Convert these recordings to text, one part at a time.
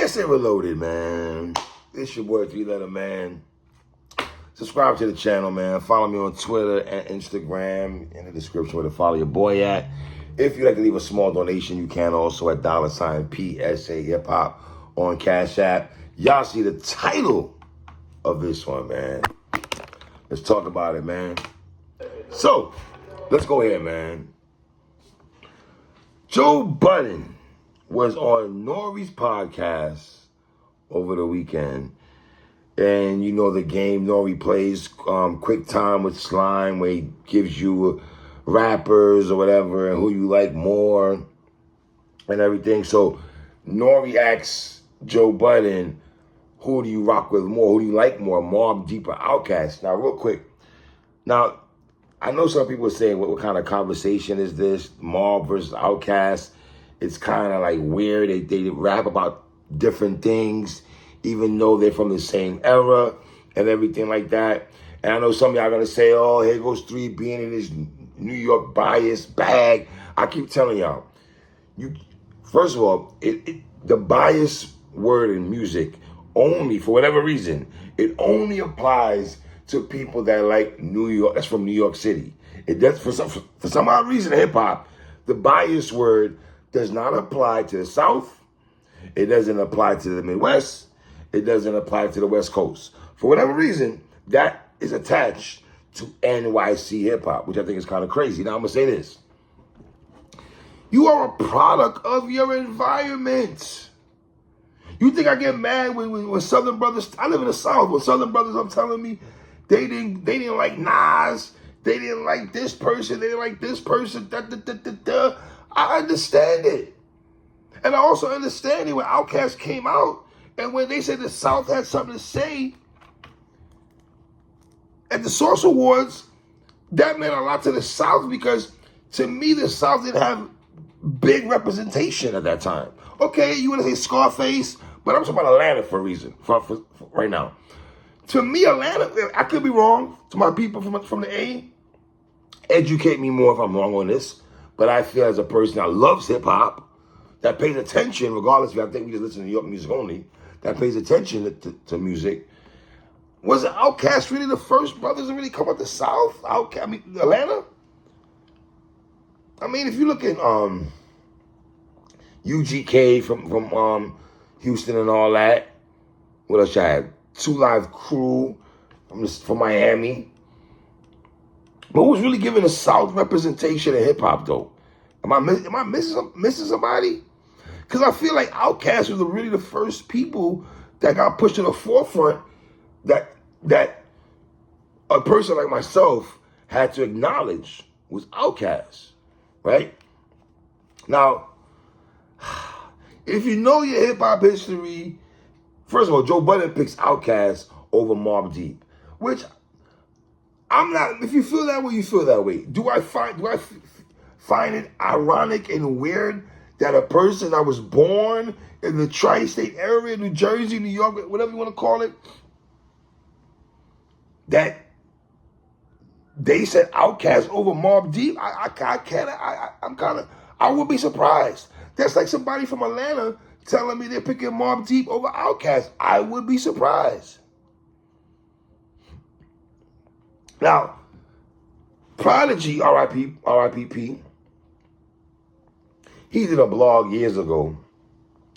PSA Reloaded, man. It's your boy, 3-Letter Man. Subscribe to the channel, man. Follow me on Twitter and Instagram in the description where to follow your boy at. If you'd like to leave a small donation, you can also at $PSAhiphop on Cash App. Y'all see the title of this one, man. Let's talk about it, man. So, let's go ahead, man. Joe Budden was on Nori's podcast over the weekend. And you know the game Nori plays, Quick Time with Slime, where he gives you rappers or whatever and who you like more and everything. So Nori asks Joe Budden, who do you rock with more? Who do you like more, Mobb, Deep, or Outkast? Now, real quick. Now, I know some people are saying, what kind of conversation is this? Mobb versus Outkast. It's kind of like weird. They rap about different things, even though they're from the same era and everything like that. And I know some of y'all are going to say, oh, here goes 3 being in his New York bias bag. I keep telling y'all, first of all, the bias word in music only, for whatever reason, it only applies to people that like New York, that's from New York City. It does, for some odd reason, hip-hop, the bias word does not apply to the South. It doesn't apply to the Midwest. It doesn't apply to the West Coast. For whatever reason, that is attached to NYC hip-hop, which I think is kind of crazy. Now, I'm going to say this. You are a product of your environment. You think I get mad when Southern brothers, I live in the South, when Southern brothers are telling me they didn't like Nas, they didn't like this person, they didn't like this person, I understand it. And I also understand it when Outkast came out and when they said the South had something to say at the Source Awards, that meant a lot to the South because to me, the South didn't have big representation at that time. Okay, you want to say Scarface, but I'm talking about Atlanta for a reason, for right now. To me, Atlanta, I could be wrong. To my people from the A, educate me more if I'm wrong on this. But I feel as a person that loves hip-hop, that pays attention, regardless if I think we just listen to New York music only, that pays attention to music. Was Outkast really the first brothers to really come out the South? Atlanta? I mean, if you look at UGK from Houston and all that, what else I had? 2 Live Crew from Miami. But who's really giving the South representation in hip-hop, though? Am I missing somebody? Because I feel like Outkast was really the first people that got pushed to the forefront that a person like myself had to acknowledge was Outkast, right? Now, if you know your hip-hop history, first of all, Joe Budden picks Outkast over Mobb Deep, which I'm not. If you feel that way, you feel that way. Do I find it ironic and weird that a person that was born in the tri-state area, New Jersey, New York, whatever you want to call it, that they said Outkast over Mobb Deep? I would be surprised. That's like somebody from Atlanta telling me they're picking Mobb Deep over Outkast. I would be surprised. Now, Prodigy, R.I.P.P., he did a blog years ago,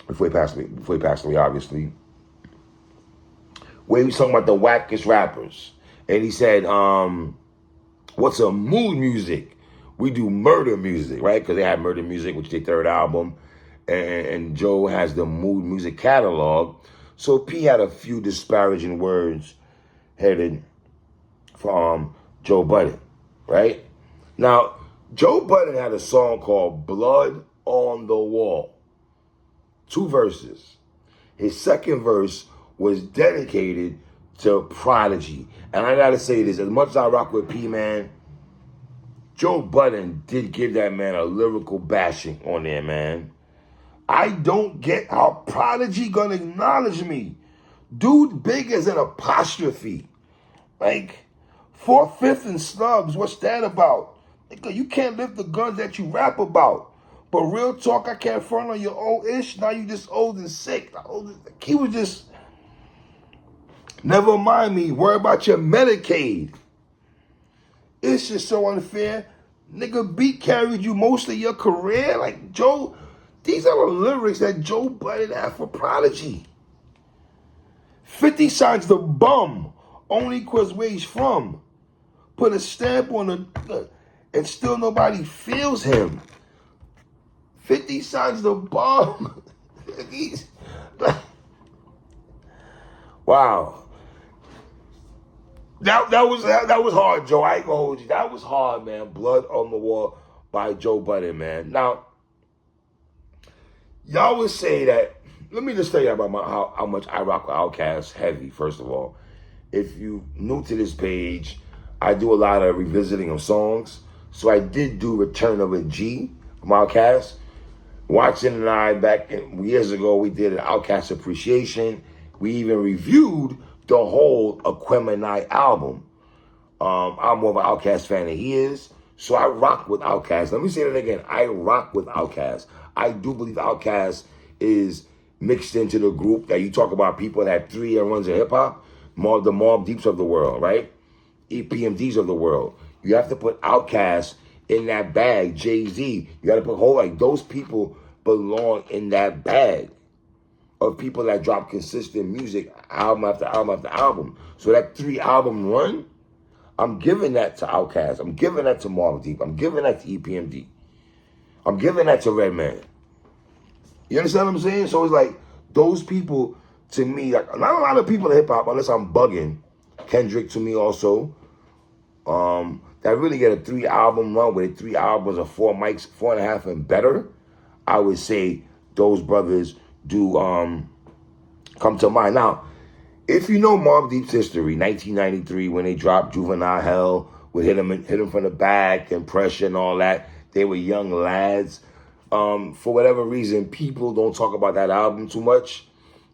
before he passed away, obviously, where he was talking about the wackest rappers. And he said, what's a mood music? We do murder music, right? Because they had murder music, which is their 3rd album. And Joe has the mood music catalog. So P had a few disparaging words headed from Joe Budden, right? Now, Joe Budden had a song called Blood on the Wall. 2 verses. His 2nd verse was dedicated to Prodigy. And I gotta say this, as much as I rock with P, man, Joe Budden did give that man a lyrical bashing on there, man. I don't get how Prodigy gonna acknowledge me. Dude big as an apostrophe. Like, 4/5 and snubs, what's that about? Nigga, you can't lift the guns that you rap about. But real talk, I can't front on your old-ish. Now you just old and sick. He was just, never mind me. Worry about your Medicaid. It's just so unfair. Nigga, beat carried you most of your career. Like, Joe, these are the lyrics that Joe Budden had for Prodigy. 50 signs the bum, only cause where he's from. Put a stamp on the, and still nobody feels him. 50 signs the bum. He's like, wow. That was hard, Joe. I ain't gonna hold you. That was hard, man. Blood on the Wall by Joe Budden, man. Now, y'all would say that. Let me just tell you about how much I rock with Outkast heavy. First of all, if you new to this page, I do a lot of revisiting of songs. So I did do Return of a G from Outkast. Watson and I, back years ago, we did an Outkast appreciation. We even reviewed the whole Aquemini album. I'm more of an Outkast fan than he is. So I rock with Outkast. Let me say that again. I rock with Outkast. I do believe Outkast is mixed into the group that you talk about, people that have 3 year runs of hip-hop, the Mobb Deeps of the world, right? EPMDs of the world. You have to put Outkast in that bag. Jay-Z. You got to put like those people belong in that bag of people that drop consistent music album after album after album. So that 3 album run, I'm giving that to Outkast. I'm giving that to Mobb Deep. I'm giving that to EPMD. I'm giving that to Redman. You understand what I'm saying? So it's like those people, to me, like not a lot of people in hip hop, unless I'm bugging. Kendrick to me also. That really get a 3 album run with 3 albums of 4 mics, 4.5 and better. I would say those brothers do come to mind. Now, if you know Mobb Deep's history, 1993 when they dropped Juvenile Hell, would hit him from the back and pressure and all that. They were young lads. For whatever reason, people don't talk about that album too much.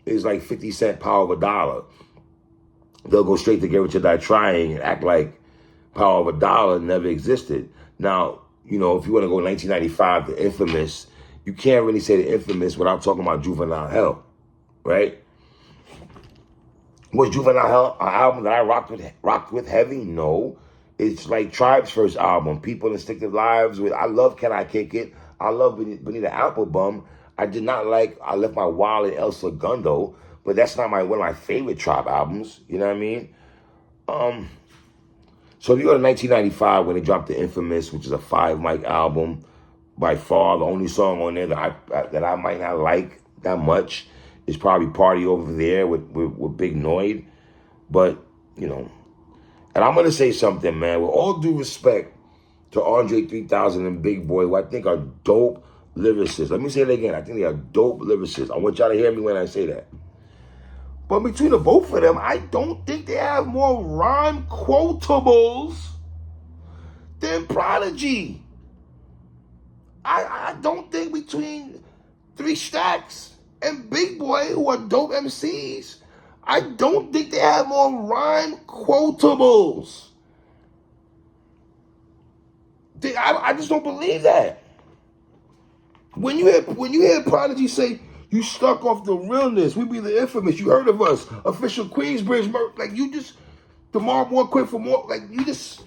It's like 50 Cent Power of a Dollar. They'll go straight to Get Rich or Die Trying and act like Power of a Dollar never existed. Now, you know, if you want to go 1995 to Infamous, you can't really say the Infamous without talking about Juvenile Hell, right? Was Juvenile Hell an album that I rocked with heavy? No. It's like Tribe's first album, People Instinctive Lives. I love Can I Kick It? I love Benita Applebum. I did not like I Left My Wallet, El Segundo, but that's not one of my favorite Tribe albums. You know what I mean? So if you go to 1995 when they dropped the Infamous, which is a 5 mic album, by far the only song on there that I might not like that much is probably Party Over There with Big Noid. But, you know, and I'm going to say something, man, with all due respect to Andre 3000 and Big Boy, who I think are dope lyricists. Let me say it again. I think they are dope lyricists. I want y'all to hear me when I say that. But between the both of them, I don't think they have more rhyme quotables than Prodigy. I don't think between 3 Stacks and Big Boy, who are dope MCs, I don't think they have more rhyme quotables. I just don't believe that. When you hear Prodigy say, you stuck off the realness, we be the infamous, you heard of us, official Queensbridge, like you just, tomorrow more quick for more, like you just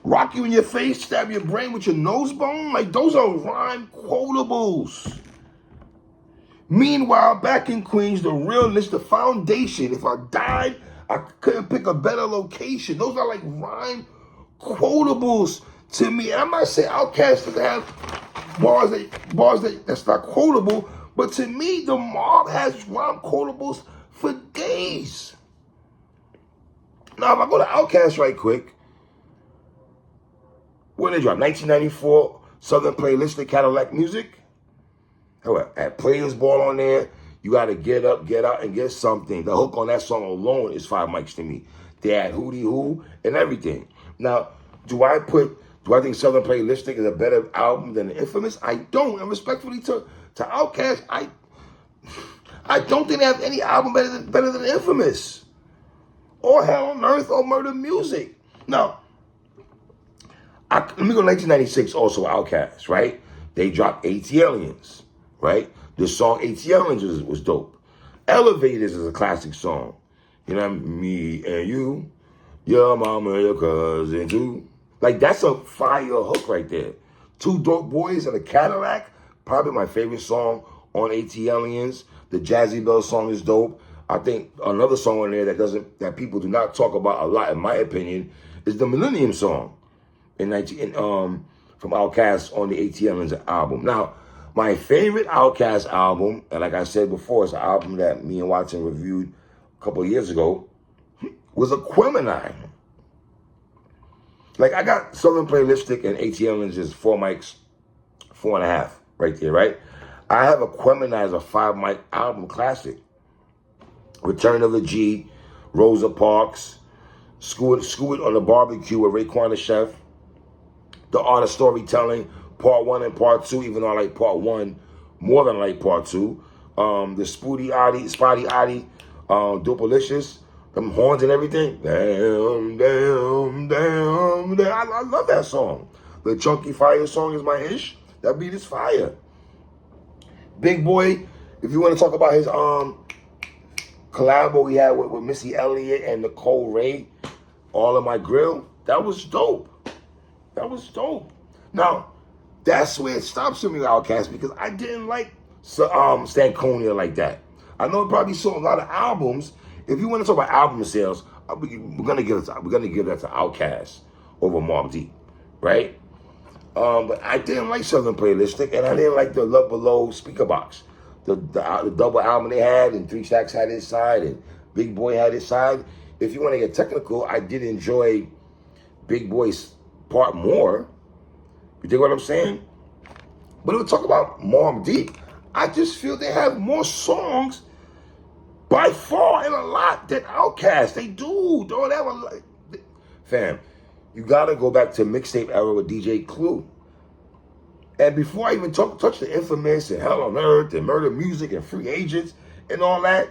rock you in your face, stab your brain with your nose bone, like those are rhyme quotables. Meanwhile, back in Queens, the realness, the foundation, if I died, I couldn't pick a better location. Those are like rhyme quotables to me. And I'm not saying Outkast doesn't have bars that's not quotable, but to me, the Mobb has rhyme quotables for days. Now, if I go to Outkast right quick, when they drop 1994, Southern Playlistic Cadillac Music. However, at Players Ball on there, you got to get up, get out, and get something. The hook on that song alone is 5 mics to me. They had Hootie Hoo and everything. Now, do I think Southern Playlistic is a better album than The Infamous? I don't. And respectfully to Outkast, I don't think they have any album better than Infamous. Or Hell on Earth or Murder Music. Now, Let me go to 1996 also, Outkast, right? They dropped ATLiens, right? The song ATLiens was dope. Elevators is a classic song. You know, me and you, your mama, your cousin too. Like, that's a fire hook right there. Two Dope Boys and a Cadillac, probably my favorite song on ATLiens. The Jazzy Bell song is dope. I think another song on there that people do not talk about a lot, in my opinion, is the Millennium song from Outkast on the ATLiens album. Now, my favorite Outkast album, and like I said before, it's an album that me and Watson reviewed a couple of years ago, was Aquemini. Like, I got Southern Playlistic and ATLiens is 4 mics, 4.5 right there, right? I have Aquemini as a 5 mic album classic. Return of the G, Rosa Parks, Screw It on the Barbecue with Raekwon the Chef, The Art of Storytelling, Part 1 and Part 2, even though I like Part 1 more than I like Part 2. The Spotty Oddie, Dopalicious, them horns and everything. Damn, damn, damn, damn. I love that song. The Chunky Fire song is my ish. That beat is fire. Big Boy, if you want to talk about his collabo he had with Missy Elliott and Nicole Ray, All in My Grill, that was dope. That was dope. Now, that's where it stops for me, Outkast, because I didn't like Stankonia like that. I know it probably sold a lot of albums. If you want to talk about album sales, we're gonna give that to Outkast over Mobb Deep, right? But I didn't like Southern Playlistic, and I didn't like the Love Below speaker box. The double album they had, and 3 Stacks had his side, and Big Boy had his side. If you want to get technical, I did enjoy Big Boy's part more. You dig what I'm saying? But if we talk about Mobb Deep, I just feel they have more songs by far and a lot than Outkast. They do. Don't have a lot. Fam, you got to go back to mixtape era with DJ Clue. And before I even touch the Infamous and Hell on Earth and Murder Music and Free Agents and all that,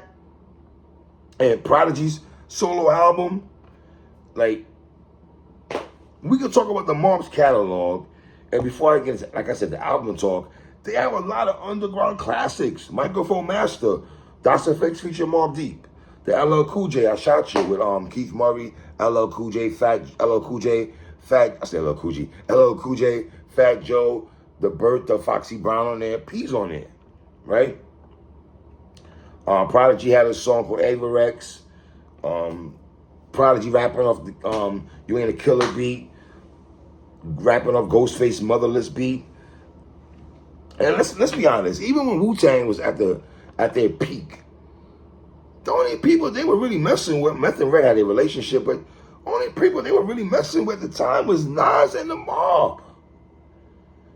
and Prodigy's solo album, like, we could talk about the Mobb's catalog. And before I get into, like I said, the album talk, they have a lot of underground classics. Microphone Master, Das FX feature Mobb Deep. The LL Cool J, I Shot You with Keith Murray, LL Cool J, Fat Joe, The Birth of Foxy Brown on there, P's on there, right? Prodigy had a song called Averex. Prodigy rapping off the You Ain't a Killer beat, rapping off Ghostface Motherless beat. And let's be honest, even when Wu-Tang was at their peak, the only people they were really messing with, Meth and Red had a relationship, but only people they were really messing with at the time was Nas and the Mobb.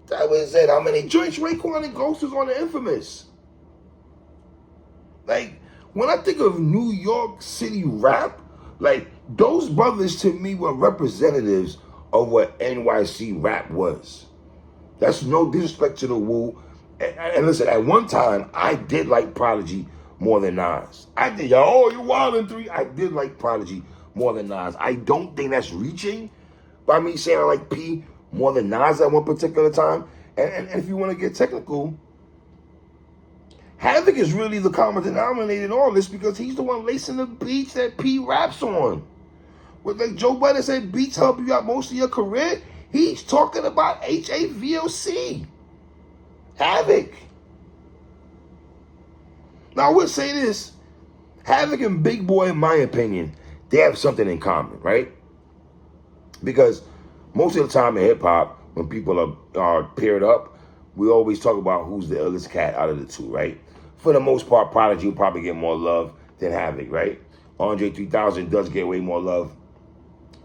That was it. How many joints Raekwon and Ghost was on the Infamous? Like, when I think of New York City rap, like, those brothers to me were representatives of what NYC rap was. That's no disrespect to the Wu. And listen, at one time, I did like Prodigy more than Nas. I did. You wild in 3. I did like Prodigy more than Nas. I don't think that's reaching by me saying I like P more than Nas at one particular time. And if you want to get technical, Havoc is really the common denominator in all this because he's the one lacing the beats that P raps on. But like Joe Budden said, beats help you out most of your career. He's talking about HAVOC. Havoc. Now, I would say this. Havoc and Big Boy, in my opinion, they have something in common, right? Because most of the time in hip-hop, when people are paired up, we always talk about who's the illest cat out of the two, right? For the most part, Prodigy will probably get more love than Havoc, right? Andre 3000 does get way more love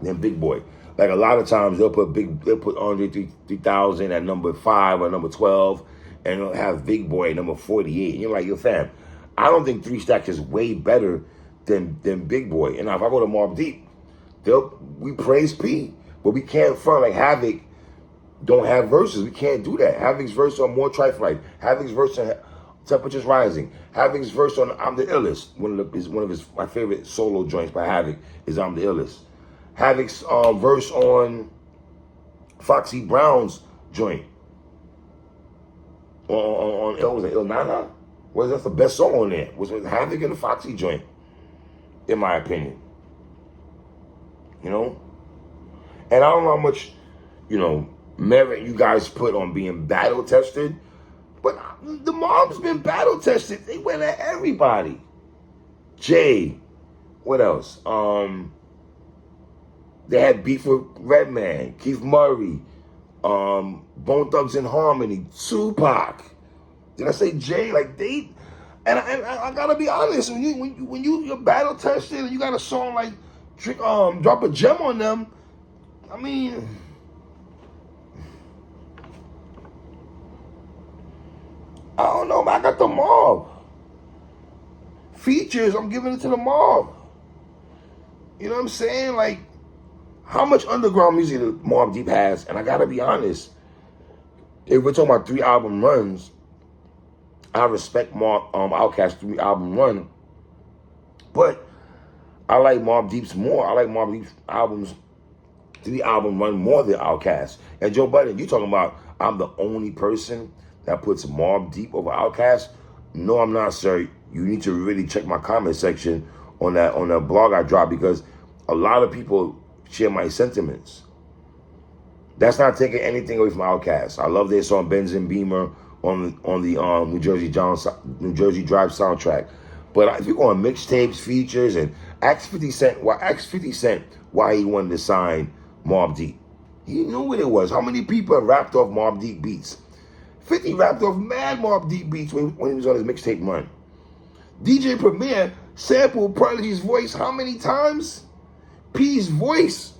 than Big Boy. Like, a lot of times they'll put Andre 3000 at number 5 or number 12, and they'll have Big Boy at number 48. And you're like, yo, fam, I don't think 3 Stacks is way better than Big Boy. And now if I go to Mobb Deep, we praise P, but we can't front like Havoc don't have verses. We can't do that. Havoc's verse on More Trifle Life. Havoc's verse on Temperatures Rising. Havoc's verse on I'm the Illest. One of my favorite solo joints by Havoc is I'm the Illest. Havoc's verse on Foxy Brown's joint. On what was it, Il Nana? That's the best song on there. Was Havoc and the Foxy joint, in my opinion. You know? And I don't know how much, merit you guys put on being battle tested, but the Mobb's been battle tested. They went at everybody. Jay, what else? They had beef with Redman, Keith Murray, Bone Thugs and Harmony, Tupac. Did I say Jay? Like they, and I gotta be honest. When you're battle tested and you got a song like Drop a Gem on them, I mean, I don't know. I got the Mobb features. I'm giving it to the Mobb. You know what I'm saying? Like, how much underground music the Mobb Deep has, and I gotta be honest, if we're talking about 3 album runs, I respect Outkast 3 album run, but I like Mobb Deep's more. I like Mobb Deep's albums, 3 album run more than Outkast. And Joe Budden, you talking about I'm the only person that puts Mobb Deep over Outkast? No, I'm not, sir. You need to really check my comment section on that blog I dropped, because a lot of people share my sentiments. That's not taking anything away from Outkast. I love their song Benz and Beamer on the New Jersey Drive soundtrack. But if you're going mixtapes, features, and ask 50 Cent why he wanted to sign Mobb Deep. He knew what it was. How many people have rapped off Mobb Deep beats? 50 rapped off mad Mobb Deep beats when he was on his mixtape run. DJ Premier sampled Prodigy's voice how many times? P's voice.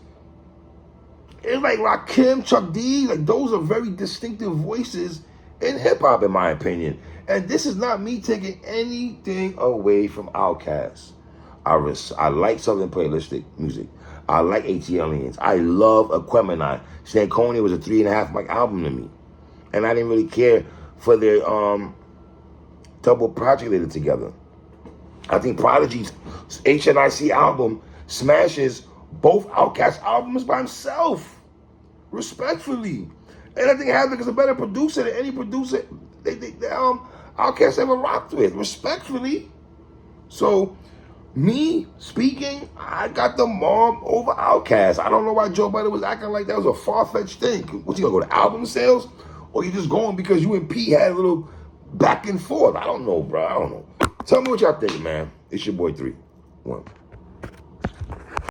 It's like Rakim, Chuck D, like those are very distinctive voices in hip-hop, in my opinion. And this is not me taking anything away from Outkast. I like Southern Playlistic music. I like ATLiens. I love Aquemini. Stankonia was a 3.5 mic album to me. And I didn't really care for their double project they did together. I think Prodigy's HNIC album smashes both Outkast albums by himself, respectfully. And I think Havoc is a better producer than any producer Outkast ever rocked with, respectfully. So, me speaking, I got the Mobb over Outkast. I don't know why Joe Budden was acting like that was a far-fetched thing. What, you gonna go to album sales? Or you just going because you and P had a little back and forth? I don't know, bro. I don't know. Tell me what y'all think, man. It's your boy 3-1.